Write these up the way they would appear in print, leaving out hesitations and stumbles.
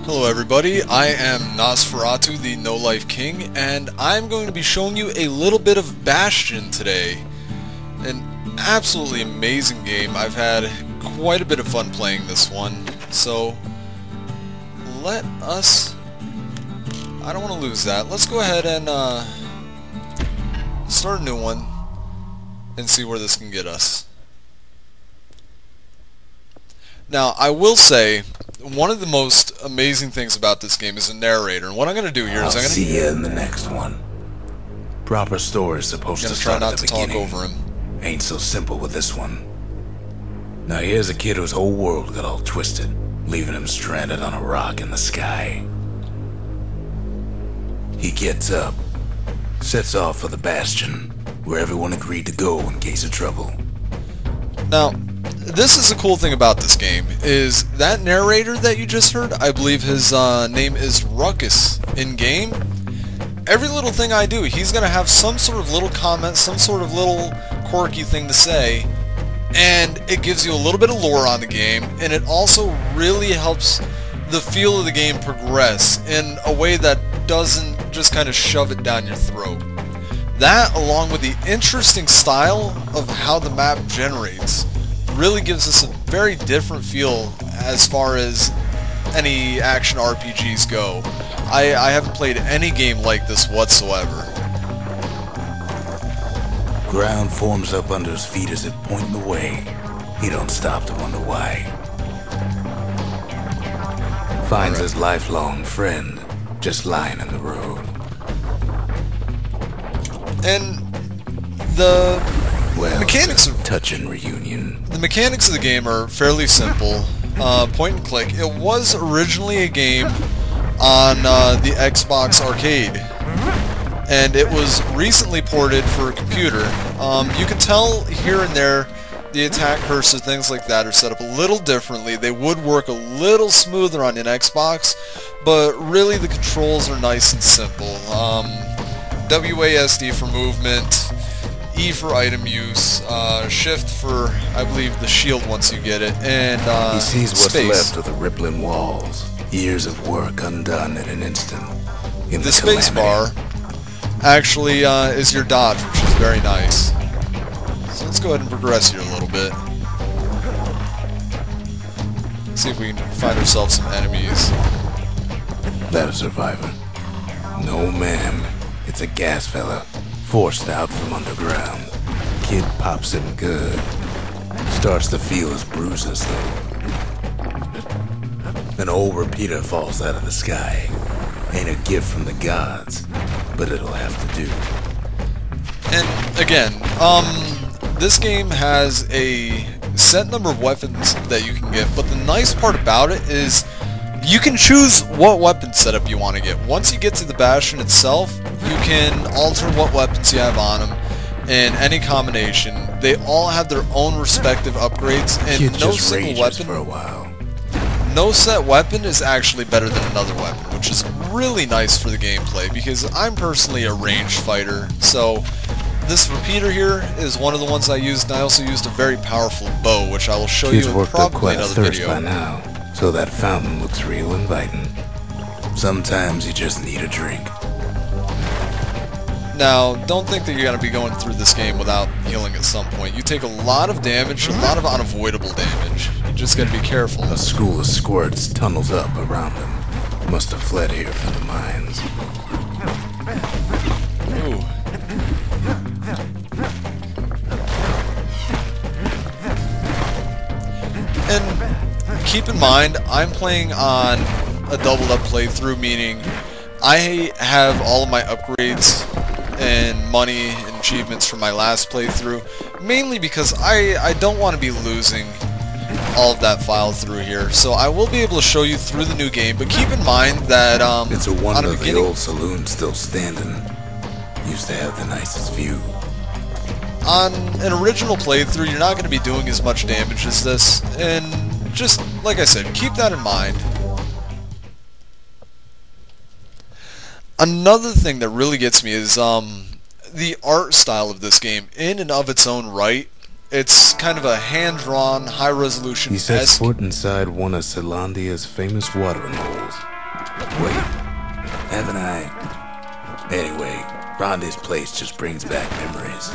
Hello everybody, I am Nosferatu, the No Life King, and I'm going to be showing you a little bit of Bastion today. An absolutely amazing game. I've had quite a bit of fun playing this one, so let us... I don't want to lose that. Let's go ahead and start a new one and see where this can get us. Now, I will say, one of the most amazing things about this game is the narrator, and what I'm going to do here is I'm going to see you in the next one. Proper story is supposed to start at the beginning. Try not to talk over him. Ain't so simple with this one. Now here's a kid whose whole world got all twisted, leaving him stranded on a rock in the sky. He gets up, sets off for the Bastion, where everyone agreed to go in case of trouble. Now, this is the cool thing about this game, is that narrator that you just heard, I believe his name is Ruckus in-game. Every little thing I do, he's going to have some sort of little comment, some sort of little quirky thing to say, and it gives you a little bit of lore on the game, and it also really helps the feel of the game progress in a way that doesn't just kind of shove it down your throat. That, along with the interesting style of how the map generates, really gives us a very different feel as far as any action RPGs go. I haven't played any game like this whatsoever. Ground forms up under his feet as it pointing the way. He don't stop to wonder why. Finds his lifelong friend just lying in the road. And the mechanics of touching reunion. The mechanics of the game are fairly simple. Point and click. It was originally a game on the Xbox Arcade, and it was recently ported for a computer. You can tell here and there the attack cursor, things like that, are set up a little differently. They would work a little smoother on an Xbox, but really the controls are nice and simple. WASD for movement, E for item use, shift for, I believe, the shield once you get it, and he sees what's space. left of the rippling walls. Years of work undone in an instant. In the space bar actually is your dodge, which is very nice. So let's go ahead and progress here a little bit. See if we can find ourselves some enemies. That a survivor? No, ma'am. It's a gas fella, forced out from underground. Kid pops him good. Starts to feel his bruises, though. An old repeater falls out of the sky. Ain't a gift from the gods, but it'll have to do. And again, this game has a set number of weapons that you can get, but the nice part about it is you can choose what weapon setup you want to get. Once you get to the Bastion itself, you can alter what weapons you have on them in any combination. They all have their own respective upgrades, and no single weapon, for a while. No set weapon is actually better than another weapon, which is really nice for the gameplay, because I'm personally a ranged fighter, so this repeater here is one of the ones I used, and I also used a very powerful bow, which I will show you in probably another video. By now, so that fountain looks real inviting. Sometimes you just need a drink. Now, don't think that you're going to be going through this game without healing at some point. You take a lot of damage, a lot of unavoidable damage. You just got to be careful. A school of squirts tunnels up around them. Must have fled here from the mines. Ooh. And keep in mind, I'm playing on a doubled up playthrough, meaning I have all of my upgrades and money and achievements from my last playthrough, mainly because I don't want to be losing all of that file through here. So I will be able to show you through the new game, but keep in mind that it's a wonder the old saloon's still standing. Used to have the nicest view. On an original playthrough, you're not going to be doing as much damage as this, and just, like I said, keep that in mind. Another thing that really gets me is the art style of this game. In and of its own right, it's kind of a hand-drawn, high-resolution. He sets foot inside one of Zealandia's famous watering holes. Wait, haven't I? Anyway, Rondé's place just brings back memories.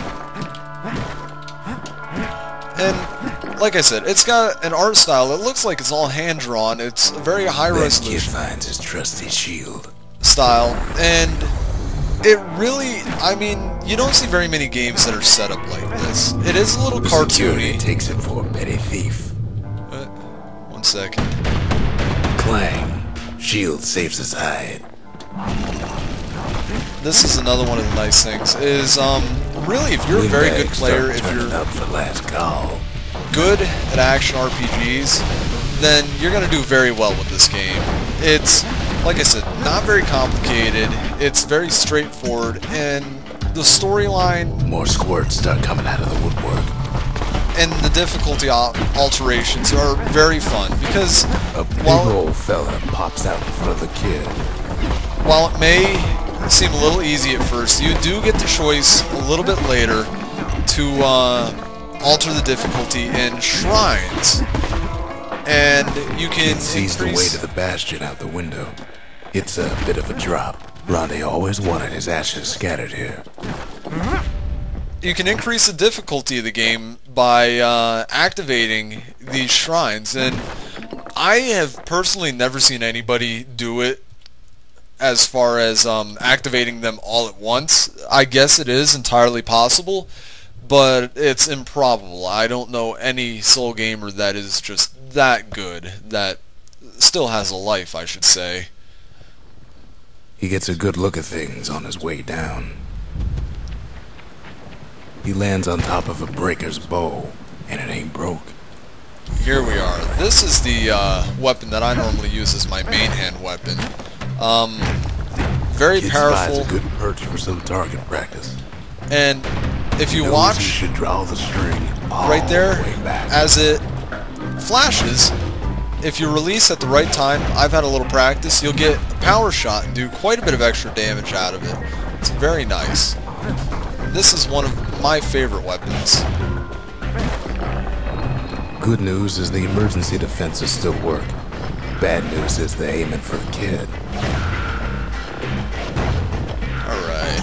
And like I said, it's got an art style that looks like it's all hand-drawn. It's a very high resolution. Kid finds his trusty shield style, and it really, I mean, you don't see very many games that are set up like this. It is a little cartoony. Takes him for a petty thief. 1 second. Clang. Shield saves his hide. This is another one of the nice things, is, really, if you're a very good player, if you're up for last call. good at action RPGs, then you're going to do very well with this game. It's, like I said, not very complicated, it's very straightforward, and the storyline... More squirts start coming out of the woodwork. And the difficulty alterations are very fun, because... A big old fella pops out in front of the kid. While it may seem a little easy at first, you do get the choice a little bit later to alter the difficulty in shrines. And you can sees the way to the Bastion out the window. It's a bit of a drop. Rondé always wanted his ashes scattered here. You can increase the difficulty of the game by activating these shrines, and I have personally never seen anybody do it as far as activating them all at once. I guess it is entirely possible, but it's improbable. I don't know any Soul gamer that is just that good, that still has a life, I should say. He gets a good look at things on his way down. He lands on top of a breaker's bow, and it ain't broke. Here we are. This is the weapon that I normally use as my main hand weapon. Very powerful. A good perch for some target practice. And if you watch, you should draw the string right there, as it flashes, if you release at the right time, I've had a little practice, you'll get a power shot and do quite a bit of extra damage out of it. It's very nice. This is one of my favorite weapons. Good news is the emergency defenses still work. Bad news is they're aiming for the kid. Alright.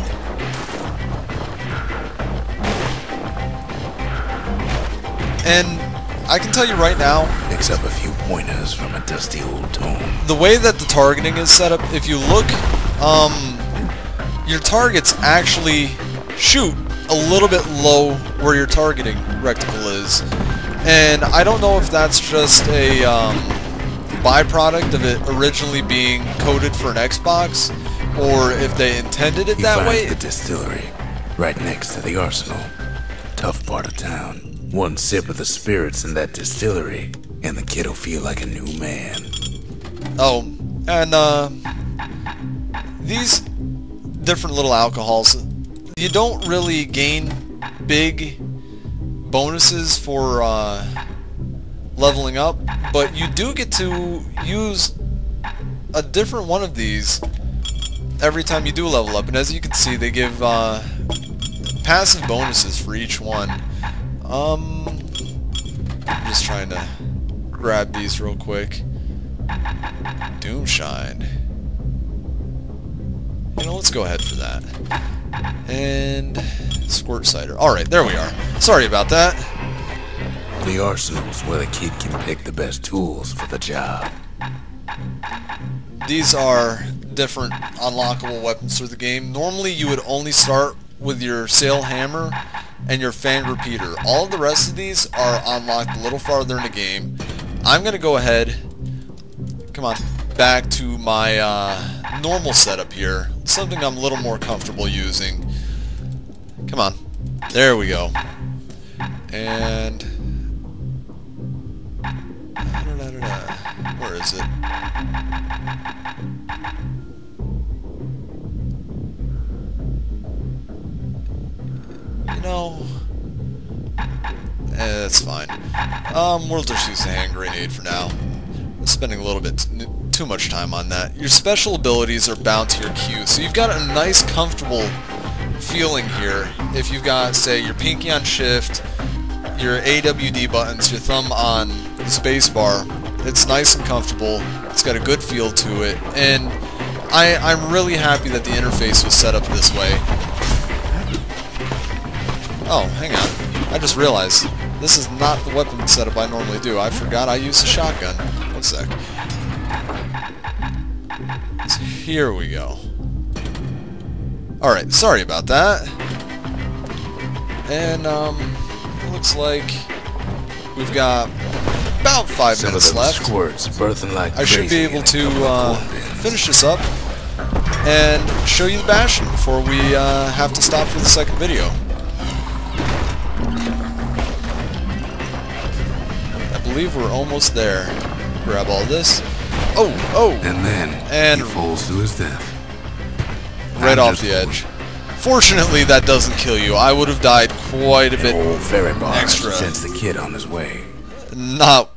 And I can tell you right now, picks up a few pointers from a dusty old tome. The way that the targeting is set up, if you look, your targets actually shoot a little bit low where your targeting reticle is. And I don't know if that's just a byproduct of it originally being coded for an Xbox, or if they intended it that way. He finds the distillery, right next to the arsenal. Tough part of town. One sip of the spirits in that distillery, and the kid'll feel like a new man. Oh, and these different little alcohols, you don't really gain big bonuses for leveling up, but you do get to use a different one of these every time you do level up, and as you can see, they give passive bonuses for each one. I'm just trying to grab these real quick. Doomshine. You know, let's go ahead for that. And Squirt Cider. Alright, there we are. Sorry about that. The arsenal's where the kid can pick the best tools for the job. These are different unlockable weapons through the game. Normally you would only start with your sail hammer and your fan repeater. All of the rest of these are unlocked a little farther in the game. I'm going to go ahead, come on, back to my normal setup here. Something I'm a little more comfortable using. Come on. There we go. And... where is it? You know... it's fine. We'll just use a hand grenade for now. I'm spending a little bit too much time on that. Your special abilities are bound to your Q, so you've got a nice, comfortable feeling here. If you've got, say, your pinky on shift, your AWD buttons, your thumb on the space bar, It's nice and comfortable. It's got a good feel to it, and I'm really happy that the interface was set up this way. Oh, hang on. I just realized this is not the weapon setup I normally do. I forgot I use a shotgun. One sec. So here we go. Alright, sorry about that. And, it looks like we've got about 5 minutes left. I should be able to finish this up and show you the Bastion before we have to stop for the second video. I believe we're almost there. Grab all this. Oh! And he falls to his death. Right off the edge. Fortunately, that doesn't kill you. I would have died quite a bit extra. Sends the kid on his way. Not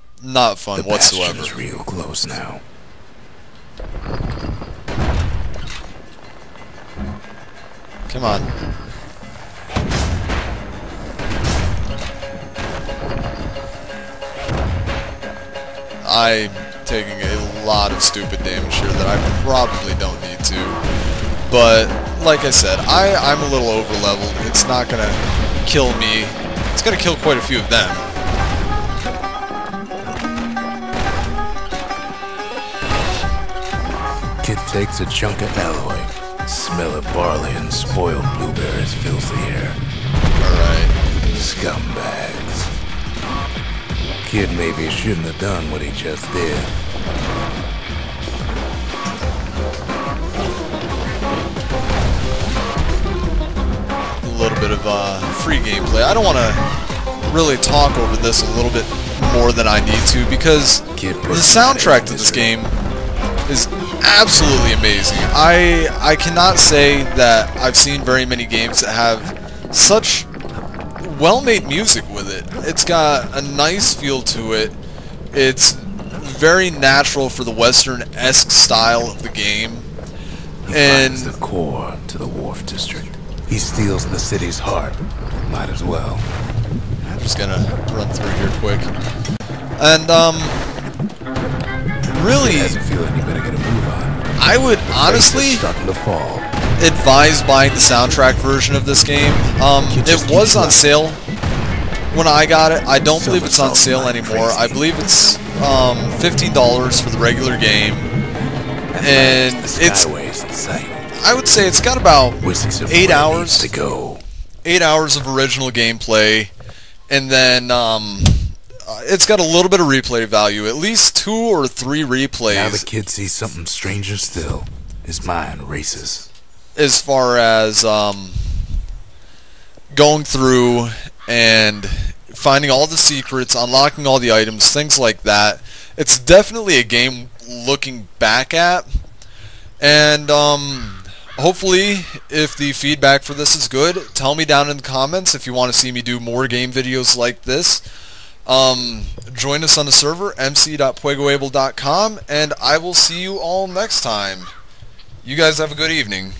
fun whatsoever. The Bastion is real close now. Come on. I'm taking a lot of stupid damage here that I probably don't need to. But, like I said, I'm a little over-leveled. It's not going to kill me. It's going to kill quite a few of them. Kid takes a chunk of alloy. Smell of barley and spoiled blueberries fills the air. Alright. Scumbags. Kid maybe shouldn't have done what he just did. A little bit of free gameplay. I don't want to really talk over this a little bit more than I need to because the soundtrack to this game is absolutely amazing. I cannot say that I've seen very many games that have such well-made music with it. It's got a nice feel to it. It's very natural for the Western-esque style of the game. He finds the core to the Wharf District. He steals the city's heart. Might as well. I'm just gonna run through here quick. And, really, doesn't feel like you better get a move on. I would honestly starting to fall. Advise buying the soundtrack version of this game. It was on sale when I got it. I don't believe it's on sale anymore. I believe it's $15 for the regular game, and it's, I would say it's got about 8 hours to go. 8 hours of original gameplay, and then it's got a little bit of replay value, at least 2 or 3 replays. Now the kid sees something stranger still. His mind races. As far as going through and finding all the secrets, unlocking all the items, things like that. It's definitely a game looking back at, and hopefully if the feedback for this is good, tell me down in the comments if you want to see me do more game videos like this. Join us on the server, mc.puegoable.com, and I will see you all next time. You guys have a good evening.